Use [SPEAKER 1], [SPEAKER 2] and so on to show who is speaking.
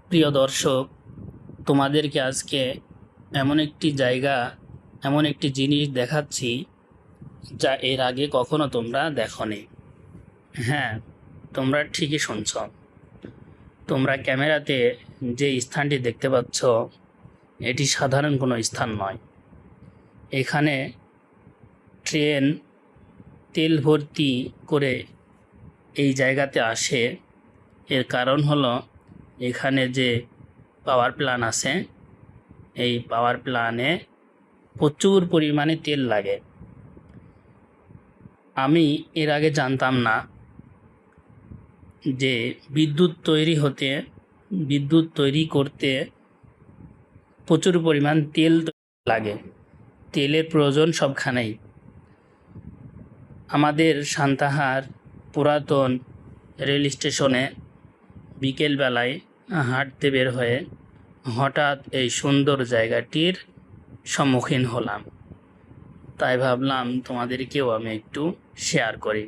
[SPEAKER 1] প্রিয় দর্শক, তোমাদেরকে আজকে এমন একটি জায়গা, এমন একটি জিনিস দেখাচ্ছি যা এর আগে কখনো তোমরা দেখোনি। হ্যাঁ, তোমরা ঠিকই শুনছ। তোমরা ক্যামেরাতে যে স্থানটি দেখতে পাচ্ছ, এটি সাধারণ কোনো স্থান নয়। এখানে ট্রেন তেল ভর্তি করে এই জায়গাতে আসে। এর কারণ হলো এখানে যে পাওয়ার প্ল্যান্ট আছে, এই পাওয়ার প্ল্যান্টে প্রচুর পরিমাণে তেল লাগে। আমি এর আগে জানতাম না যে বিদ্যুৎ তৈরি করতে প্রচুর পরিমাণ তেল লাগে। তেলের প্রয়োজন সবখানেই। আমাদের সান্তাহার পুরাতন রেল স্টেশনে বিকেলবেলায় হাঁটতে বের হয়ে হঠাৎ এই সুন্দর জায়গাটির সম্মুখীন হলাম। তাই ভাবলাম তোমাদেরকেও আমি একটু শেয়ার করি।